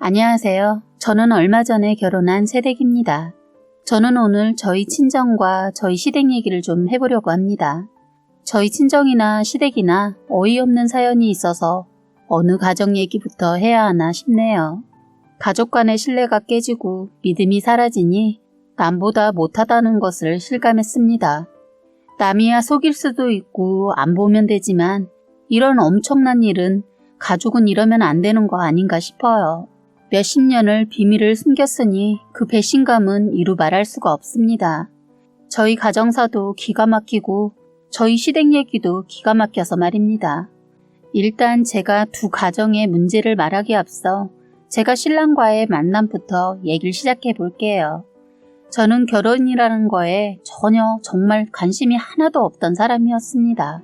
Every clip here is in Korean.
안녕하세요. 저는 얼마 전에 결혼한 새댁입니다. 저는 오늘 저희 친정과 저희 시댁 얘기를 좀 해보려고 합니다. 저희 친정이나 시댁이나 어이없는 사연이 있어서 어느 가정 얘기부터 해야 하나 싶네요. 가족 간의 신뢰가 깨지고 믿음이 사라지니 남보다 못하다는 것을 실감했습니다. 남이야 속일 수도 있고 안 보면 되지만 이런 엄청난 일은 가족은 이러면 안 되는 거 아닌가 싶어요. 몇십 년을 비밀을 숨겼으니 그 배신감은 이루 말할 수가 없습니다. 저희 가정사도 기가 막히고 저희 시댁 얘기도 기가 막혀서 말입니다. 일단 제가 두 가정의 문제를 말하기에 앞서 제가 신랑과의 만남부터 얘기를 시작해 볼게요. 저는 결혼이라는 거에 전혀 정말 관심이 하나도 없던 사람이었습니다.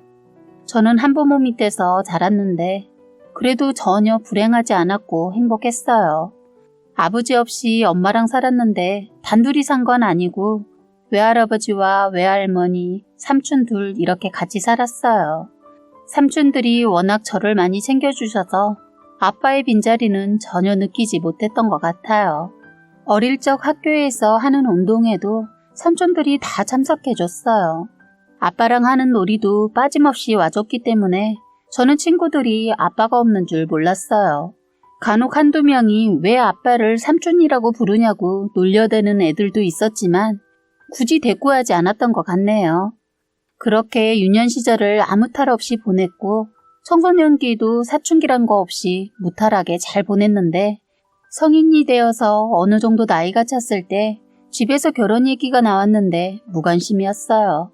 저는 한부모 밑에서 자랐는데 그래도 전혀 불행하지 않았고 행복했어요. 아버지 없이 엄마랑 살았는데 단둘이 산 건 아니고 외할아버지와 외할머니, 삼촌 둘 이렇게 같이 살았어요. 삼촌들이 워낙 저를 많이 챙겨주셔서 아빠의 빈자리는 전혀 느끼지 못했던 것 같아요. 어릴 적 학교에서 하는 운동에도 삼촌들이 다 참석해줬어요. 아빠랑 하는 놀이도 빠짐없이 와줬기 때문에 저는 친구들이 아빠가 없는 줄 몰랐어요. 간혹 한두 명이 왜 아빠를 삼촌이라고 부르냐고 놀려대는 애들도 있었지만 굳이 대꾸하지 않았던 것 같네요. 그렇게 유년 시절을 아무 탈 없이 보냈고 청소년기도 사춘기란 거 없이 무탈하게 잘 보냈는데 성인이 되어서 어느 정도 나이가 찼을 때 집에서 결혼 얘기가 나왔는데 무관심이었어요.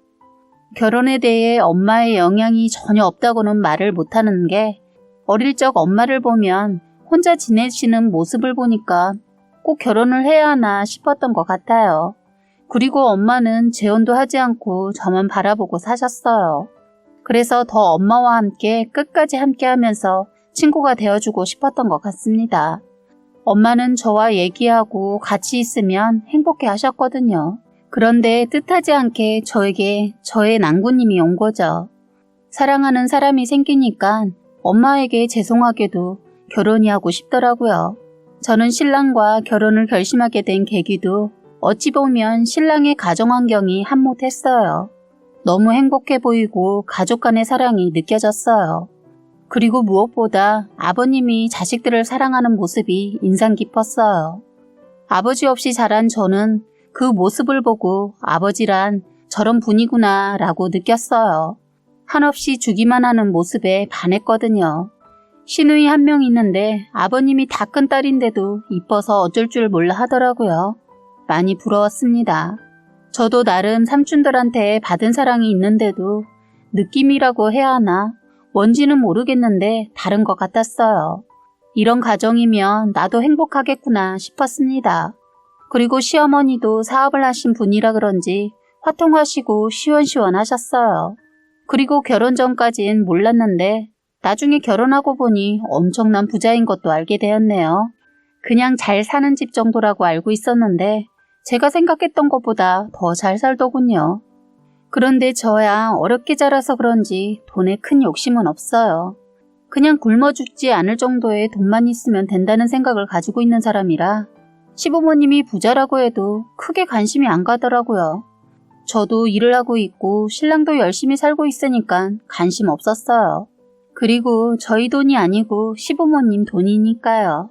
결혼에 대해 엄마의 영향이 전혀 없다고는 말을 못하는 게 어릴 적 엄마를 보면 혼자 지내시는 모습을 보니까 꼭 결혼을 해야 하나 싶었던 것 같아요. 그리고 엄마는 재혼도 하지 않고 저만 바라보고 사셨어요. 그래서 더 엄마와 함께 끝까지 함께하면서 친구가 되어주고 싶었던 것 같습니다. 엄마는 저와 얘기하고 같이 있으면 행복해 하셨거든요. 그런데 뜻하지 않게 저에게 저의 난구님이 온 거죠. 사랑하는 사람이 생기니까 엄마에게 죄송하게도 결혼이 하고 싶더라고요. 저는 신랑과 결혼을 결심하게 된 계기도 어찌 보면 신랑의 가정 환경이 한몫했어요. 너무 행복해 보이고 가족 간의 사랑이 느껴졌어요. 그리고 무엇보다 아버님이 자식들을 사랑하는 모습이 인상 깊었어요. 아버지 없이 자란 저는 그 모습을 보고 아버지란 저런 분이구나 라고 느꼈어요. 한없이 주기만 하는 모습에 반했거든요. 시누이 한 명 있는데 아버님이 다 큰 딸인데도 이뻐서 어쩔 줄 몰라 하더라고요. 많이 부러웠습니다. 저도 나름 삼촌들한테 받은 사랑이 있는데도 느낌이라고 해야 하나 뭔지는 모르겠는데 다른 것 같았어요. 이런 가정이면 나도 행복하겠구나 싶었습니다. 그리고 시어머니도 사업을 하신 분이라 그런지 화통하시고 시원시원하셨어요. 그리고 결혼 전까진 몰랐는데 나중에 결혼하고 보니 엄청난 부자인 것도 알게 되었네요. 그냥 잘 사는 집 정도라고 알고 있었는데 제가 생각했던 것보다 더 잘 살더군요. 그런데 저야 어렵게 자라서 그런지 돈에 큰 욕심은 없어요. 그냥 굶어 죽지 않을 정도의 돈만 있으면 된다는 생각을 가지고 있는 사람이라 시부모님이 부자라고 해도 크게 관심이 안 가더라고요. 저도 일을 하고 있고 신랑도 열심히 살고 있으니까 관심 없었어요. 그리고 저희 돈이 아니고 시부모님 돈이니까요.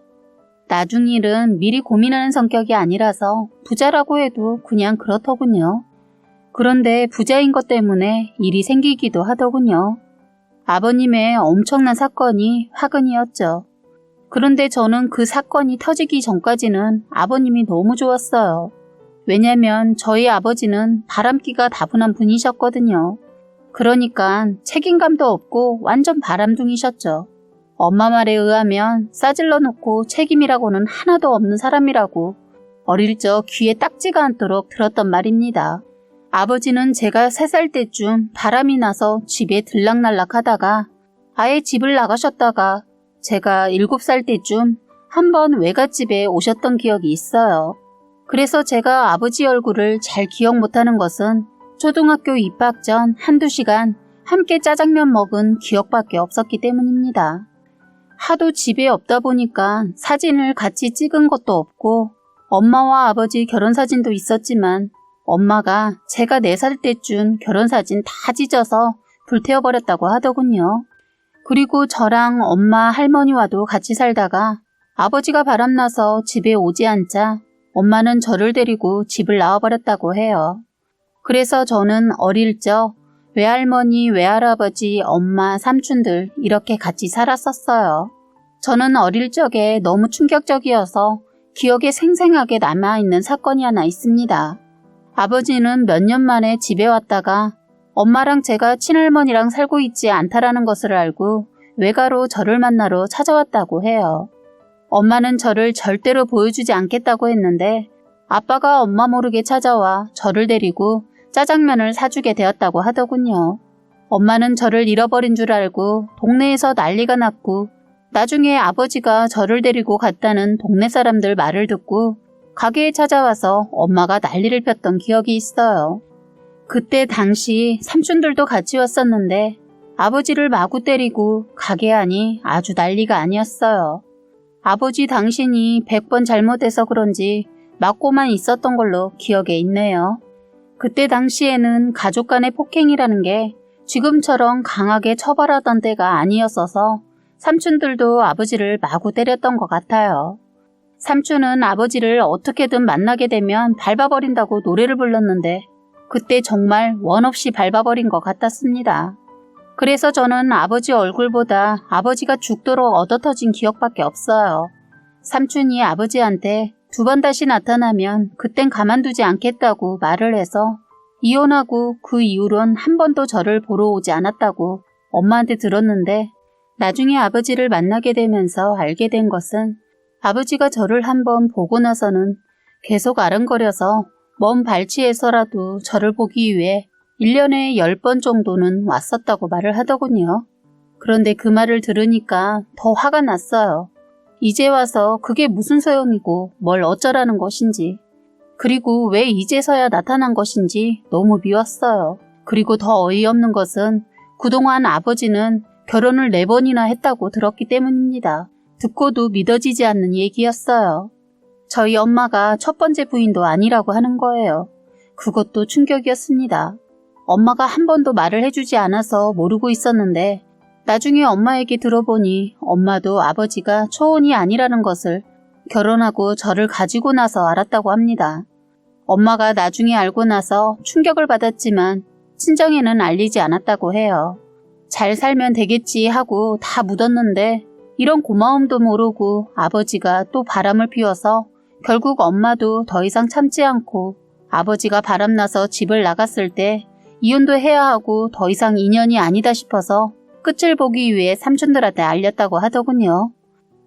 나중 일은 미리 고민하는 성격이 아니라서 부자라고 해도 그냥 그렇더군요. 그런데 부자인 것 때문에 일이 생기기도 하더군요. 아버님의 엄청난 사건이 화근이었죠. 그런데 저는 그 사건이 터지기 전까지는 아버님이 너무 좋았어요. 왜냐면 저희 아버지는 바람기가 다분한 분이셨거든요. 그러니까 책임감도 없고 완전 바람둥이셨죠. 엄마 말에 의하면 싸질러 놓고 책임이라고는 하나도 없는 사람이라고 어릴 적 귀에 딱지가 않도록 들었던 말입니다. 아버지는 제가 3살 때쯤 바람이 나서 집에 들락날락 하다가 아예 집을 나가셨다가 제가 7살 때쯤 한번 외갓집에 오셨던 기억이 있어요. 그래서 제가 아버지 얼굴을 잘 기억 못하는 것은 초등학교 입학 전 한두 시간 함께 짜장면 먹은 기억밖에 없었기 때문입니다. 하도 집에 없다 보니까 사진을 같이 찍은 것도 없고 엄마와 아버지 결혼사진도 있었지만 엄마가 제가 4살 때쯤 결혼사진 다 찢어서 불태워버렸다고 하더군요. 그리고 저랑 엄마 할머니와도 같이 살다가 아버지가 바람나서 집에 오지 않자 엄마는 저를 데리고 집을 나와버렸다고 해요. 그래서 저는 어릴 적 외할머니, 외할아버지, 엄마, 삼촌들 이렇게 같이 살았었어요. 저는 어릴 적에 너무 충격적이어서 기억에 생생하게 남아있는 사건이 하나 있습니다. 아버지는 몇 년 만에 집에 왔다가 엄마랑 제가 친할머니랑 살고 있지 않다라는 것을 알고 외가로 저를 만나러 찾아왔다고 해요. 엄마는 저를 절대로 보여주지 않겠다고 했는데 아빠가 엄마 모르게 찾아와 저를 데리고 짜장면을 사주게 되었다고 하더군요. 엄마는 저를 잃어버린 줄 알고 동네에서 난리가 났고 나중에 아버지가 저를 데리고 갔다는 동네 사람들 말을 듣고 가게에 찾아와서 엄마가 난리를 폈던 기억이 있어요. 그때 당시 삼촌들도 같이 왔었는데 아버지를 마구 때리고 가게 안이 아주 난리가 아니었어요. 아버지 당신이 100번 잘못해서 그런지 맞고만 있었던 걸로 기억에 있네요. 그때 당시에는 가족 간의 폭행이라는 게 지금처럼 강하게 처벌하던 때가 아니었어서 삼촌들도 아버지를 마구 때렸던 것 같아요. 삼촌은 아버지를 어떻게든 만나게 되면 밟아버린다고 노래를 불렀는데 그때 정말 원 없이 밟아버린 것 같았습니다. 그래서 저는 아버지 얼굴보다 아버지가 죽도록 얻어터진 기억밖에 없어요. 삼촌이 아버지한테 2번 다시 나타나면 그땐 가만두지 않겠다고 말을 해서 이혼하고 그 이후론 한 번도 저를 보러 오지 않았다고 엄마한테 들었는데 나중에 아버지를 만나게 되면서 알게 된 것은 아버지가 저를 한번 보고 나서는 계속 아른거려서 먼 발치에서라도 저를 보기 위해 1년에 10번 정도는 왔었다고 말을 하더군요. 그런데 그 말을 들으니까 더 화가 났어요. 이제 와서 그게 무슨 소용이고 뭘 어쩌라는 것인지, 그리고 왜 이제서야 나타난 것인지 너무 미웠어요. 그리고 더 어이없는 것은 그동안 아버지는 결혼을 4번이나 했다고 들었기 때문입니다. 듣고도 믿어지지 않는 얘기였어요. 저희 엄마가 첫 번째 부인도 아니라고 하는 거예요. 그것도 충격이었습니다. 엄마가 한 번도 말을 해주지 않아서 모르고 있었는데 나중에 엄마에게 들어보니 엄마도 아버지가 초혼이 아니라는 것을 결혼하고 저를 가지고 나서 알았다고 합니다. 엄마가 나중에 알고 나서 충격을 받았지만 친정에는 알리지 않았다고 해요. 잘 살면 되겠지 하고 다 묻었는데 이런 고마움도 모르고 아버지가 또 바람을 피워서 결국 엄마도 더 이상 참지 않고 아버지가 바람나서 집을 나갔을 때 이혼도 해야 하고 더 이상 인연이 아니다 싶어서 끝을 보기 위해 삼촌들한테 알렸다고 하더군요.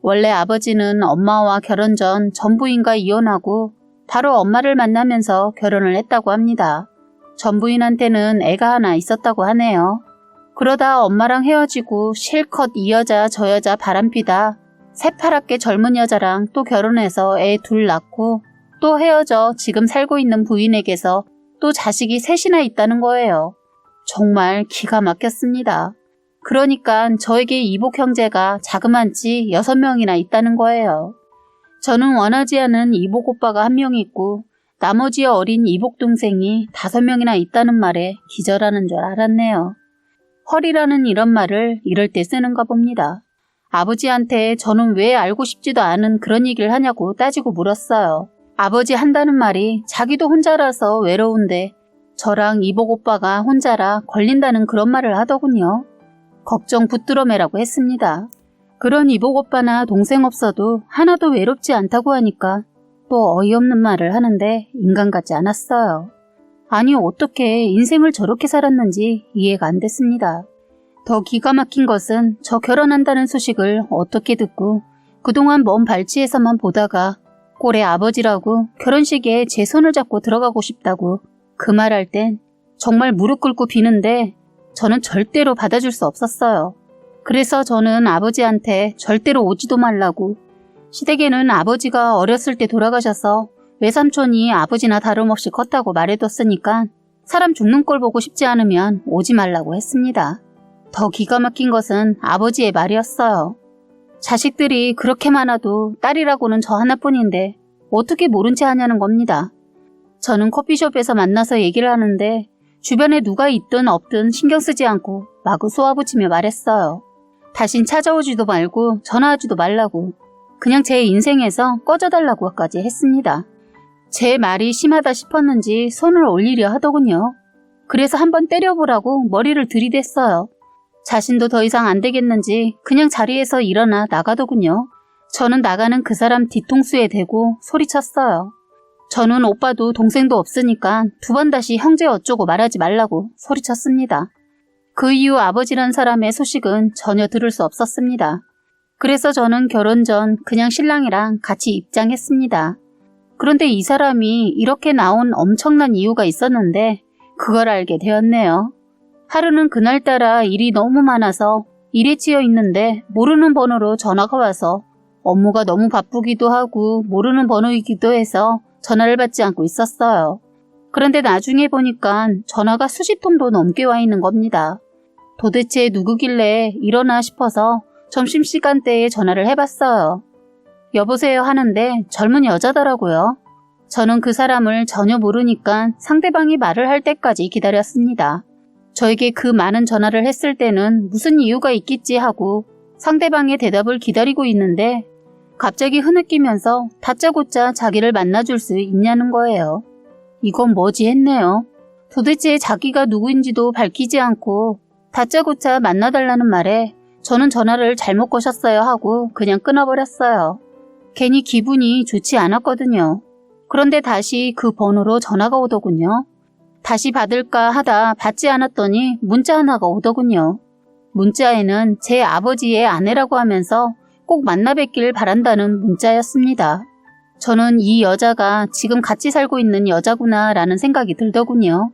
원래 아버지는 엄마와 결혼 전 전부인과 이혼하고 바로 엄마를 만나면서 결혼을 했다고 합니다. 전부인한테는 애가 하나 있었다고 하네요. 그러다 엄마랑 헤어지고 실컷 이 여자 저 여자 바람피다 새파랗게 젊은 여자랑 또 결혼해서 애 2 낳고 또 헤어져 지금 살고 있는 부인에게서 또 자식이 3이나 있다는 거예요. 정말 기가 막혔습니다. 그러니까 저에게 이복 형제가 자그만치 6명이나 있다는 거예요. 저는 원하지 않은 이복 오빠가 1명 있고 나머지 어린 이복 동생이 5명이나 있다는 말에 기절하는 줄 알았네요. 헐이라는 이런 말을 이럴 때 쓰는가 봅니다. 아버지한테 저는 왜 알고 싶지도 않은 그런 얘기를 하냐고 따지고 물었어요. 아버지 한다는 말이 자기도 혼자라서 외로운데 저랑 이복 오빠가 혼자라 걸린다는 그런 말을 하더군요. 걱정 붙들어 매라고 했습니다. 그런 이복 오빠나 동생 없어도 하나도 외롭지 않다고 하니까 또 어이없는 말을 하는데 인간 같지 않았어요. 아니 어떻게 인생을 저렇게 살았는지 이해가 안 됐습니다. 더 기가 막힌 것은 저 결혼한다는 소식을 어떻게 듣고 그동안 먼 발치에서만 보다가 꼴의 아버지라고 결혼식에 제 손을 잡고 들어가고 싶다고 그 말할 땐 정말 무릎 꿇고 비는데 저는 절대로 받아줄 수 없었어요. 그래서 저는 아버지한테 절대로 오지도 말라고, 시댁에는 아버지가 어렸을 때 돌아가셔서 외삼촌이 아버지나 다름없이 컸다고 말해뒀으니까 사람 죽는 꼴 보고 싶지 않으면 오지 말라고 했습니다. 더 기가 막힌 것은 아버지의 말이었어요. 자식들이 그렇게 많아도 딸이라고는 저 하나뿐인데 어떻게 모른 채 하냐는 겁니다. 저는 커피숍에서 만나서 얘기를 하는데 주변에 누가 있든 없든 신경 쓰지 않고 마구 쏘아붙이며 말했어요. 다신 찾아오지도 말고 전화하지도 말라고, 그냥 제 인생에서 꺼져달라고까지 했습니다. 제 말이 심하다 싶었는지 손을 올리려 하더군요. 그래서 한번 때려보라고 머리를 들이댔어요. 자신도 더 이상 안 되겠는지 그냥 자리에서 일어나 나가더군요. 저는 나가는 그 사람 뒤통수에 대고 소리쳤어요. 저는 오빠도 동생도 없으니까 두 번 다시 형제 어쩌고 말하지 말라고 소리쳤습니다. 그 이후 아버지란 사람의 소식은 전혀 들을 수 없었습니다. 그래서 저는 결혼 전 그냥 신랑이랑 같이 입장했습니다. 그런데 이 사람이 이렇게 나온 엄청난 이유가 있었는데 그걸 알게 되었네요. 하루는 그날따라 일이 너무 많아서 일에 치여 있는데 모르는 번호로 전화가 와서 업무가 너무 바쁘기도 하고 모르는 번호이기도 해서 전화를 받지 않고 있었어요. 그런데 나중에 보니까 전화가 수십 통도 넘게 와 있는 겁니다. 도대체 누구길래 이러나 싶어서 점심시간대에 전화를 해봤어요. 여보세요 하는데 젊은 여자더라고요. 저는 그 사람을 전혀 모르니까 상대방이 말을 할 때까지 기다렸습니다. 저에게 그 많은 전화를 했을 때는 무슨 이유가 있겠지 하고 상대방의 대답을 기다리고 있는데 갑자기 흐느끼면서 다짜고짜 자기를 만나줄 수 있냐는 거예요. 이건 뭐지 했네요. 도대체 자기가 누구인지도 밝히지 않고 다짜고짜 만나달라는 말에 저는 전화를 잘못 거셨어요 하고 그냥 끊어버렸어요. 괜히 기분이 좋지 않았거든요. 그런데 다시 그 번호로 전화가 오더군요. 다시 받을까 하다 받지 않았더니 문자 하나가 오더군요. 문자에는 제 아버지의 아내라고 하면서 꼭 만나 뵙길 바란다는 문자였습니다. 저는 이 여자가 지금 같이 살고 있는 여자구나 라는 생각이 들더군요.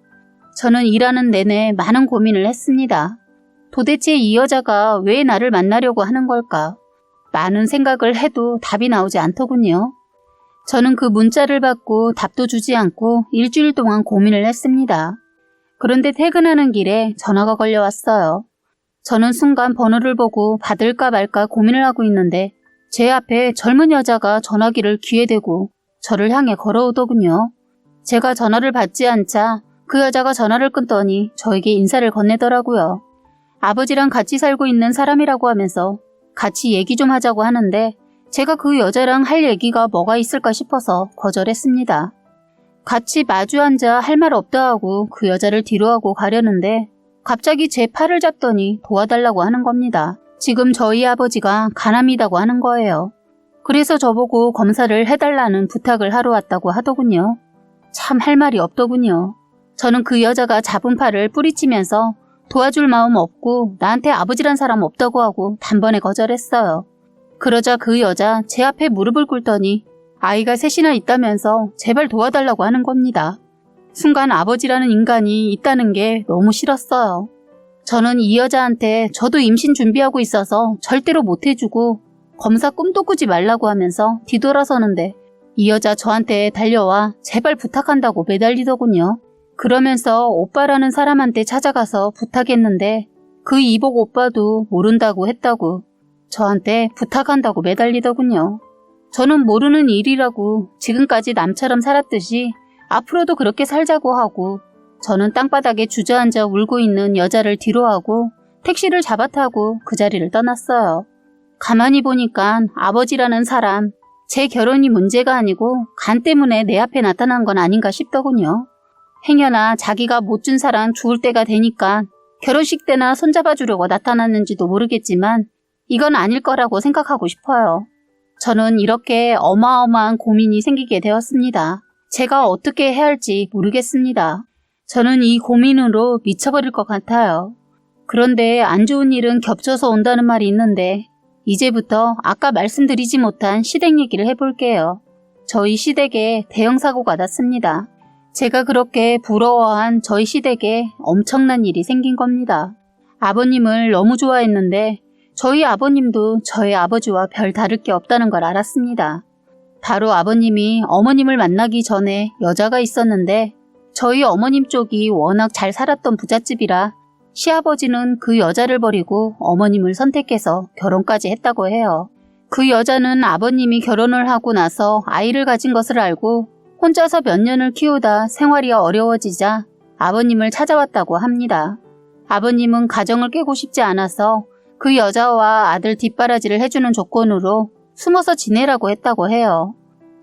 저는 일하는 내내 많은 고민을 했습니다. 도대체 이 여자가 왜 나를 만나려고 하는 걸까? 많은 생각을 해도 답이 나오지 않더군요. 저는 그 문자를 받고 답도 주지 않고 일주일 동안 고민을 했습니다. 그런데 퇴근하는 길에 전화가 걸려왔어요. 저는 순간 번호를 보고 받을까 말까 고민을 하고 있는데 제 앞에 젊은 여자가 전화기를 귀에 대고 저를 향해 걸어오더군요. 제가 전화를 받지 않자 그 여자가 전화를 끊더니 저에게 인사를 건네더라고요. 아버지랑 같이 살고 있는 사람이라고 하면서 같이 얘기 좀 하자고 하는데 제가 그 여자랑 할 얘기가 뭐가 있을까 싶어서 거절했습니다. 같이 마주 앉아 할 말 없다 하고 그 여자를 뒤로하고 가려는데 갑자기 제 팔을 잡더니 도와달라고 하는 겁니다. 지금 저희 아버지가 간암이라고 하는 거예요. 그래서 저보고 검사를 해달라는 부탁을 하러 왔다고 하더군요. 참 할 말이 없더군요. 저는 그 여자가 잡은 팔을 뿌리치면서 도와줄 마음 없고 나한테 아버지란 사람 없다고 하고 단번에 거절했어요. 그러자 그 여자 제 앞에 무릎을 꿇더니 아이가 셋이나 있다면서 제발 도와달라고 하는 겁니다. 순간 아버지라는 인간이 있다는 게 너무 싫었어요. 저는 이 여자한테 저도 임신 준비하고 있어서 절대로 못 해주고 검사 꿈도 꾸지 말라고 하면서 뒤돌아서는데 이 여자 저한테 달려와 제발 부탁한다고 매달리더군요. 그러면서 오빠라는 사람한테 찾아가서 부탁했는데 그 이복 오빠도 모른다고 했다고 저한테 부탁한다고 매달리더군요. 저는 모르는 일이라고 지금까지 남처럼 살았듯이 앞으로도 그렇게 살자고 하고 저는 땅바닥에 주저앉아 울고 있는 여자를 뒤로하고 택시를 잡아타고 그 자리를 떠났어요. 가만히 보니까 아버지라는 사람, 제 결혼이 문제가 아니고 간 때문에 내 앞에 나타난 건 아닌가 싶더군요. 행여나 자기가 못 준 사람 죽을 때가 되니까 결혼식 때나 손잡아 주려고 나타났는지도 모르겠지만 이건 아닐 거라고 생각하고 싶어요. 저는 이렇게 어마어마한 고민이 생기게 되었습니다. 제가 어떻게 해야 할지 모르겠습니다. 저는 이 고민으로 미쳐버릴 것 같아요. 그런데 안 좋은 일은 겹쳐서 온다는 말이 있는데 이제부터 아까 말씀드리지 못한 시댁 얘기를 해볼게요. 저희 시댁에 대형 사고가 났습니다. 제가 그렇게 부러워한 저희 시댁에 엄청난 일이 생긴 겁니다. 아버님을 너무 좋아했는데 저희 아버님도 저희 아버지와 별 다를 게 없다는 걸 알았습니다. 바로 아버님이 어머님을 만나기 전에 여자가 있었는데 저희 어머님 쪽이 워낙 잘 살았던 부잣집이라 시아버지는 그 여자를 버리고 어머님을 선택해서 결혼까지 했다고 해요. 그 여자는 아버님이 결혼을 하고 나서 아이를 가진 것을 알고 혼자서 몇 년을 키우다 생활이 어려워지자 아버님을 찾아왔다고 합니다. 아버님은 가정을 깨고 싶지 않아서 그 여자와 아들 뒷바라지를 해주는 조건으로 숨어서 지내라고 했다고 해요.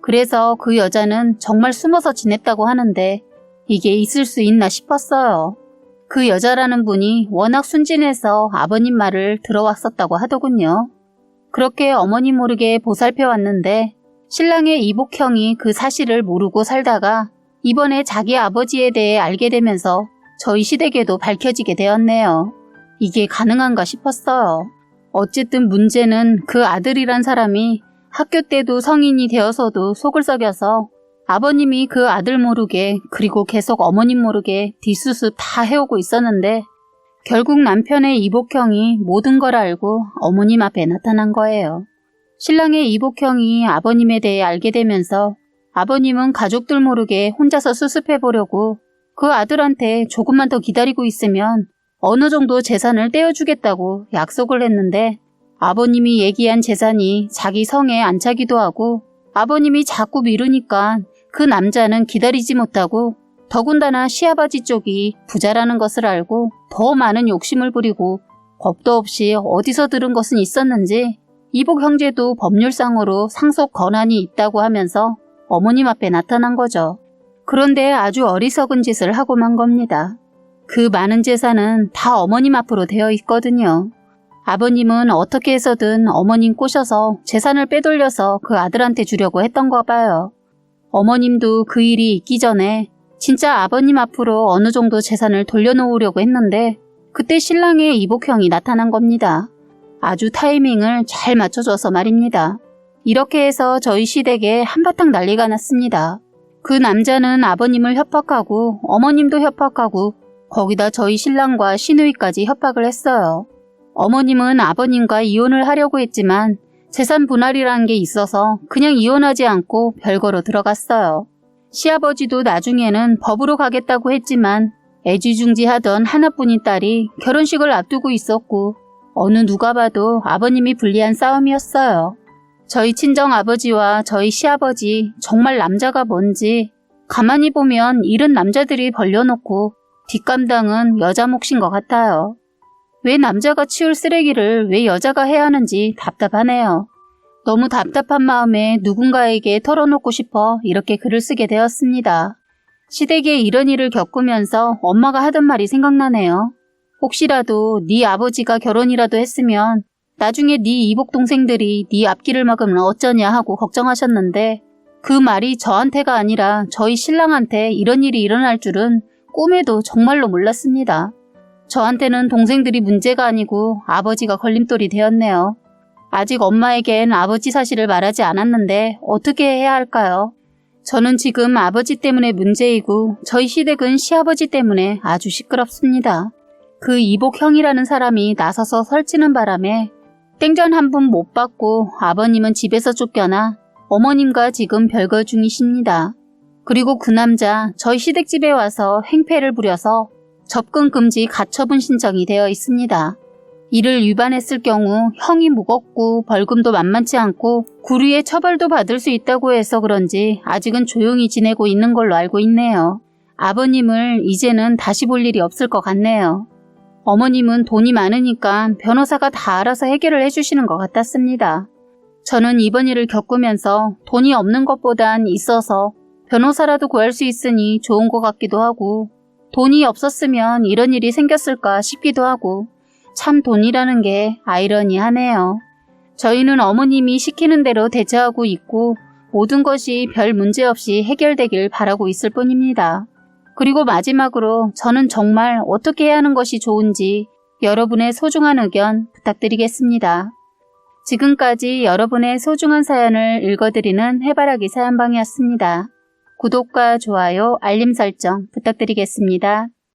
그래서 그 여자는 정말 숨어서 지냈다고 하는데 이게 있을 수 있나 싶었어요. 그 여자라는 분이 워낙 순진해서 아버님 말을 들어왔었다고 하더군요. 그렇게 어머니 모르게 보살펴 왔는데 신랑의 이복형이 그 사실을 모르고 살다가 이번에 자기 아버지에 대해 알게 되면서 저희 시댁에도 밝혀지게 되었네요. 이게 가능한가 싶었어요. 어쨌든 문제는 그 아들이란 사람이 학교 때도 성인이 되어서도 속을 썩여서 아버님이 그 아들 모르게 그리고 계속 어머님 모르게 뒷수습 다 해오고 있었는데 결국 남편의 이복형이 모든 걸 알고 어머님 앞에 나타난 거예요. 신랑의 이복형이 아버님에 대해 알게 되면서 아버님은 가족들 모르게 혼자서 수습해보려고 그 아들한테 조금만 더 기다리고 있으면 어느 정도 재산을 떼어주겠다고 약속을 했는데 아버님이 얘기한 재산이 자기 성에 안 차기도 하고 아버님이 자꾸 미루니까 그 남자는 기다리지 못하고 더군다나 시아버지 쪽이 부자라는 것을 알고 더 많은 욕심을 부리고 겁도 없이 어디서 들은 것은 있었는지 이복 형제도 법률상으로 상속 권한이 있다고 하면서 어머님 앞에 나타난 거죠. 그런데 아주 어리석은 짓을 하고 만 겁니다. 그 많은 재산은 다 어머님 앞으로 되어 있거든요. 아버님은 어떻게 해서든 어머님 꼬셔서 재산을 빼돌려서 그 아들한테 주려고 했던 거 봐요. 어머님도 그 일이 있기 전에 진짜 아버님 앞으로 어느 정도 재산을 돌려놓으려고 했는데 그때 신랑의 이복형이 나타난 겁니다. 아주 타이밍을 잘 맞춰줘서 말입니다. 이렇게 해서 저희 시댁에 한바탕 난리가 났습니다. 그 남자는 아버님을 협박하고 어머님도 협박하고 거기다 저희 신랑과 시누이까지 협박을 했어요. 어머님은 아버님과 이혼을 하려고 했지만 재산 분할이라는 게 있어서 그냥 이혼하지 않고 별거로 들어갔어요. 시아버지도 나중에는 법으로 가겠다고 했지만 애지중지하던 하나뿐인 딸이 결혼식을 앞두고 있었고 어느 누가 봐도 아버님이 불리한 싸움이었어요. 저희 친정아버지와 저희 시아버지 정말 남자가 뭔지 가만히 보면 이른 남자들이 벌려놓고 뒷감당은 여자 몫인 것 같아요. 왜 남자가 치울 쓰레기를 왜 여자가 해야 하는지 답답하네요. 너무 답답한 마음에 누군가에게 털어놓고 싶어 이렇게 글을 쓰게 되었습니다. 시댁에 이런 일을 겪으면서 엄마가 하던 말이 생각나네요. 혹시라도 네 아버지가 결혼이라도 했으면 나중에 네 이복 동생들이 네 앞길을 막으면 어쩌냐 하고 걱정하셨는데 그 말이 저한테가 아니라 저희 신랑한테 이런 일이 일어날 줄은 꿈에도 정말로 몰랐습니다. 저한테는 동생들이 문제가 아니고 아버지가 걸림돌이 되었네요. 아직 엄마에겐 아버지 사실을 말하지 않았는데 어떻게 해야 할까요? 저는 지금 아버지 때문에 문제이고 저희 시댁은 시아버지 때문에 아주 시끄럽습니다. 그 이복형이라는 사람이 나서서 설치는 바람에 땡전 한 푼 못 받고 아버님은 집에서 쫓겨나 어머님과 지금 별거 중이십니다. 그리고 그 남자 저희 시댁집에 와서 행패를 부려서 접근 금지 가처분 신청이 되어 있습니다. 이를 위반했을 경우 형이 무겁고 벌금도 만만치 않고 구류의 처벌도 받을 수 있다고 해서 그런지 아직은 조용히 지내고 있는 걸로 알고 있네요. 아버님을 이제는 다시 볼 일이 없을 것 같네요. 어머님은 돈이 많으니까 변호사가 다 알아서 해결을 해주시는 것 같았습니다. 저는 이번 일을 겪으면서 돈이 없는 것보단 있어서 변호사라도 구할 수 있으니 좋은 것 같기도 하고 돈이 없었으면 이런 일이 생겼을까 싶기도 하고 참 돈이라는 게 아이러니하네요. 저희는 어머님이 시키는 대로 대처하고 있고 모든 것이 별 문제 없이 해결되길 바라고 있을 뿐입니다. 그리고 마지막으로 저는 정말 어떻게 해야 하는 것이 좋은지 여러분의 소중한 의견 부탁드리겠습니다. 지금까지 여러분의 소중한 사연을 읽어드리는 해바라기 사연방이었습니다. 구독과 좋아요, 알림 설정 부탁드리겠습니다.